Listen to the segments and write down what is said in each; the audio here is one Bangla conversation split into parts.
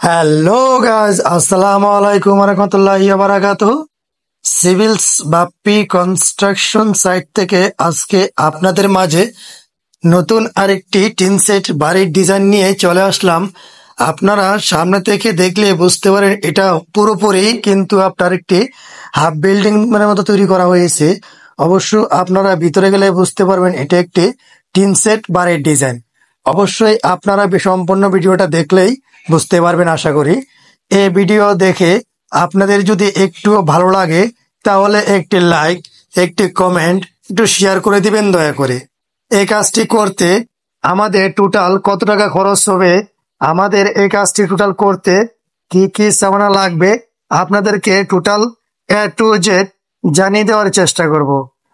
হ্যালো গাইজ, আসসালামু আলাইকুম রহমতুল্লাহি ওয়া বারাকাতুহু। সিভিলস বাপ্পি কনস্ট্রাকশন সাইট থেকে আজকে আপনাদের মাঝে নতুন আরেকটি টিন সেট বাড়ির ডিজাইন নিয়ে চলে আসলাম। আপনারা সামনে থেকে দেখলে বুঝতে পারেন এটা পুরোপুরি কিন্তু আপনার একটি হাফ বিল্ডিং মতো তৈরি করা হয়েছে। অবশ্য আপনারা ভিতরে গেলে বুঝতে পারবেন এটা একটি টিন সেট বাড়ির ডিজাইন। অবশ্যই আপনারা সম্পূর্ণ ভিডিওটা দেখলেই বুঝতে পারবেন আশা করি। এই ভিডিও দেখে আপনাদের যদি একটুও ভালো লাগে তাহলে একটি লাইক, একটি কমেন্ট, একটু শেয়ার করে দিবেন দয়া করে। এই কাজটি করতে আমাদের টোটাল কত টাকা খরচ হবে, আমাদের এই কাজটি টোটাল করতে কি কি সামান লাগবে আপনাদেরকে টোটাল এ টু জেড জানিয়ে দেওয়ার চেষ্টা করব।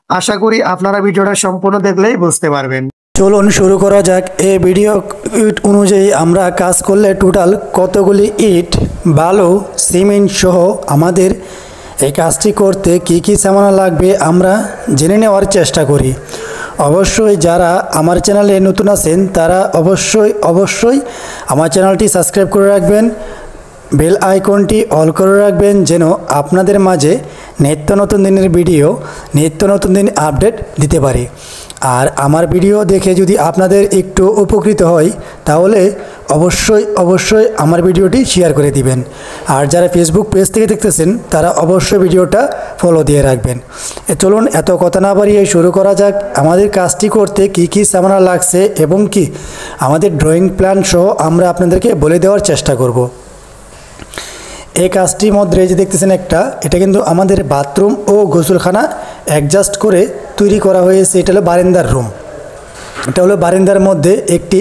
আশা করি আপনারা ভিডিওটা সম্পূর্ণ দেখলেই বুঝতে পারবেন। চলুন শুরু করা যাক। এই ভিডিও অনুযায়ী আমরা কাজ করলে টোটাল কতগুলি ইট, বালু, সিমেন্ট সহ আমাদের এই কাজটি করতে কি কি সামান লাগবে আমরা জেনে নেওয়ার চেষ্টা করি। অবশ্যই যারা আমার চ্যানেলে নতুন আছেন তারা অবশ্যই আমার চ্যানেলটি সাবস্ক্রাইব করে রাখবেন, বেল আইকনটি অল করে রাখবেন যেন আপনাদের মাঝে নিত্য নতুন দিনের ভিডিও, নিত্য নতুন দিন আপডেট দিতে পারি। আর আমার ভিডিও দেখে যদি আপনাদের একটু উপকৃত হয় তাহলে অবশ্যই আমার ভিডিওটি শেয়ার করে দিবেন। আর যারা ফেসবুক পেজ থেকে দেখতেছেন তারা অবশ্যই ভিডিওটা ফলো দিয়ে রাখবেন। চলুন এত কথা না বাড়িয়ে শুরু করা যাক। আমাদের কাজটি করতে কি কি সামান লাগছে এবং কি আমাদের ড্রয়িং প্ল্যান সহ আমরা আপনাদেরকে বলে দেওয়ার চেষ্টা করব। এই কাজটির মধ্যে যে দেখতেছেন এটা কিন্তু আমাদের বাথরুম ও গোসলখানা অ্যাডজাস্ট করে তৈরি করা হয়েছে। এটা হলো বারান্দার রুম। এটা হলো বারান্দার মধ্যে একটি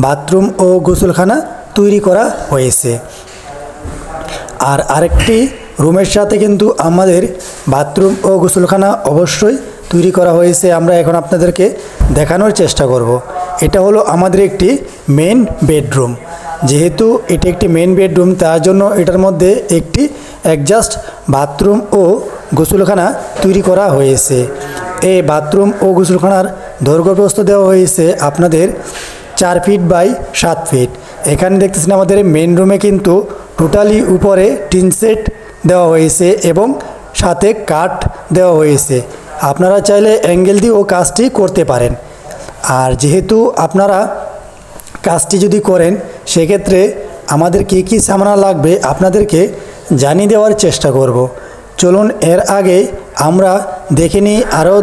বাথরুম ও গোসলখানা তৈরি করা হয়েছে। আর আরেকটি রুমের সাথে কিন্তু আমাদের বাথরুম ও গোসলখানা অবশ্যই তৈরি করা হয়েছে। আমরা এখন আপনাদেরকে দেখানোর চেষ্টা করব। এটা হলো আমাদের একটি মেন বেডরুম। যেহেতু এটি একটি মেন বেডরুম তার জন্য এটার মধ্যে একটি অ্যাডজাস্ট বাথরুম ও গোসলখানা তৈরি করা হয়েছে। এই বাথরুম ও গোসলখানার দৈর্ঘ্য প্রস্থ দেওয়া হয়েছে আপনাদের 4 ফিট বাই 7 ফিট। এখানে দেখতেছেন আমাদের মেন রুমে কিন্তু টোটালি উপরে টিন সেট দেওয়া হয়েছে এবং সাথে কাঠ দেওয়া হয়েছে। আপনারা চাইলে অ্যাঙ্গেল দিয়েও কাজটি করতে পারেন। আর যেহেতু আপনারা কাজটি যদি করেন সেক্ষেত্রে আমাদের কী কী সামান লাগবে আপনাদেরকে জানিয়ে দেওয়ার চেষ্টা করব। চলুন এর আগে আমরা দেখে নিই আরও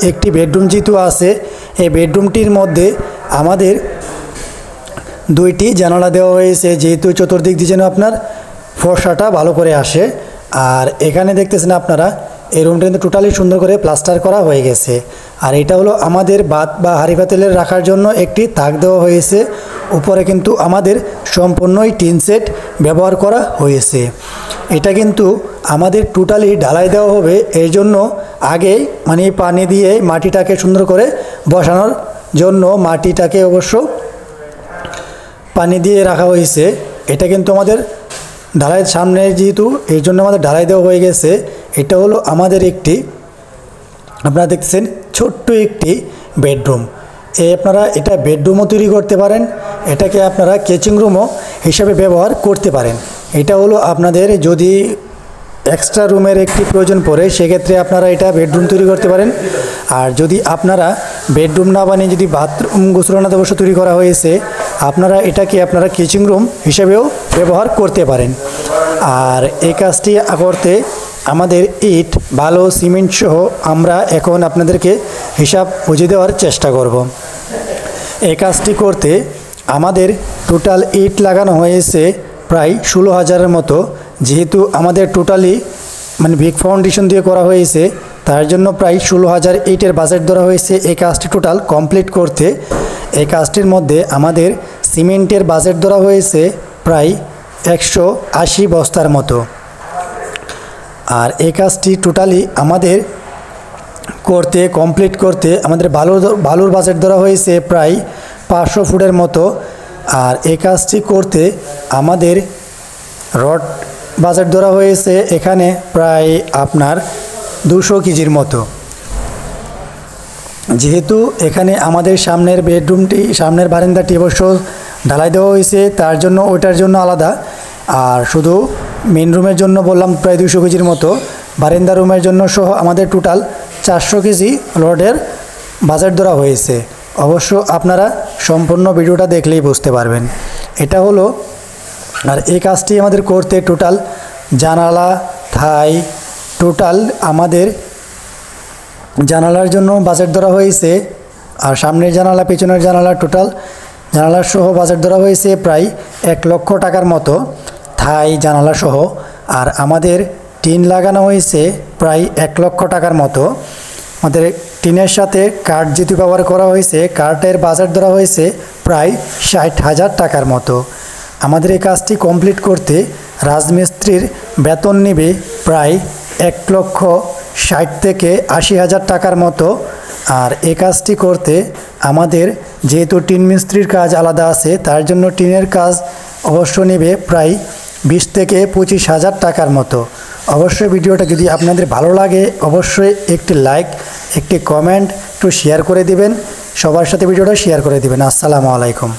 একটি বেডরুম যেহেতু আছে। এই বেডরুমটির মধ্যে আমাদের 2টি জানালা দেওয়া হয়েছে যেহেতু চতুর্দিক দিয়ে যেন আপনার ফর্সাটা ভালো করে আসে। আর এখানে দেখতেছেন আপনারা এই রুমটা কিন্তু টোটালি সুন্দর করে প্লাস্টার করা হয়ে গেছে। আর এটা হলো আমাদের ভাত বা হাঁড়ি পাতিলের রাখার জন্য একটি তাক দেওয়া হয়েছে। উপরে কিন্তু আমাদের সম্পূর্ণই টিন সেট ব্যবহার করা হয়েছে। এটা কিন্তু আমাদের টোটালি ঢালাই দেওয়া হবে, এর জন্য আগে পানি দিয়ে মাটিটাকে সুন্দর করে বসানোর জন্য মাটিটাকে অবশ্য পানি দিয়ে রাখা হয়েছে। এটা কিন্তু আমাদের ঢালাইয়ের সামনে যেহেতু এই জন্য আমাদের ঢালাই দেওয়া হয়ে গেছে। এটা হলো আমাদের আপনারা দেখছেন ছোট্ট একটি বেডরুম। আপনারা এটা বেডরুমও তৈরি করতে পারেন, এটাকে আপনারা কিচেন রুমও হিসাবে ব্যবহার করতে পারেন। এটা হলো আপনাদের যদি এক্সট্রা রুমের একটি প্রয়োজন পড়ে সেক্ষেত্রে আপনারা এটা বেডরুম তৈরি করতে পারেন। আর যদি আপনারা বেডরুম না বানিয়ে যদি বাথরুম গোসলখানা অবশ্য তৈরি করা হয়েছে আপনারা এটাকে আপনারা কিচেন রুম হিসেবেও ব্যবহার করতে পারেন। আর এই কাজটি করতে আমাদের ইট, বালু, সিমেন্ট সহ আমরা এখন আপনাদেরকে হিসাব বুঝিয়ে দেওয়ার চেষ্টা করব। এই কাজটি করতে আমাদের টোটাল ইট লাগানো হয়েছে প্রায় 16,000-এর মতো। যেহেতু আমাদের টোটালি বিগ ফাউন্ডেশন দিয়ে করা হয়েছে তার জন্য প্রায় 16,000 ইটের বাজেট ধরা হয়েছে এই কাজটি টোটাল কমপ্লিট করতে। এই কাজটির মধ্যে আমাদের সিমেন্টের বাজেট ধরা হয়েছে প্রায় 180 বস্তার মতো। আর এই কাজটি টোটালি আমাদের কমপ্লিট করতে আমাদের বালুর বাজেট ধরা হয়েছে প্রায় 500 ফুটের মতো। আর এই কাজটি করতে আমাদের রড বাজেট ধরা হয়েছে এখানে প্রায় আপনার 200 কেজির মতো। যেহেতু এখানে আমাদের সামনের বারান্দাটি অবশ্য ঢালাই দেওয়া হয়েছে তার জন্য ওইটার জন্য আলাদা আর শুধু মেন রুমের জন্য বললাম প্রায় 200 কেজির মতো, বারান্দা রুমের জন্য সহ আমাদের টোটাল 400 কেজি রডের বাজেট ধরা হয়েছে। অবশ্য আপনারা সম্পূর্ণ ভিডিওটা দেখলেই বুঝতে পারবেন। এটা হলো, আর এই কাজটি আমাদের করতে টোটাল জানালা থাই টোটাল আমাদের জানালার জন্য বাজেট ধরা হয়েছে, আর সামনের জানালা পেছনের জানালা টোটাল জানালার সহ বাজেট ধরা হয়েছে প্রায় 1 লক্ষ টাকার মতো, থাই জানালা সহ। আর আমাদের টিন লাগানো হয়েছে প্রায় 1 লক্ষ টাকার মতো। আমাদের টিনের সাথে কাঠ যেহেতু ব্যবহার করা হয়েছে, কাঠের বাজেট ধরা হয়েছে প্রায় 60,000 টাকার মতো। আমাদের এই কাজটি কমপ্লিট করতে রাজমিস্ত্রির বেতন নেবে প্রায় 1,60,000 থেকে 80,000 টাকার মতো। আর এই কাজটি করতে আমাদের যেহেতু টিন মিস্ত্রির কাজ আলাদা আছে, তার জন্য টিনের কাজ অবশ্য নেবে প্রায় 20 থেকে 25,000 টাকার মতো। অবশ্যই ভিডিওটা যদি আপনাদের ভালো লাগে অবশ্যই একটি লাইক, একটি কমেন্ট, একটু শেয়ার করে দিবেন, সবার সাথে ভিডিওটা শেয়ার করে দিবেন। আসসালামু আলাইকুম।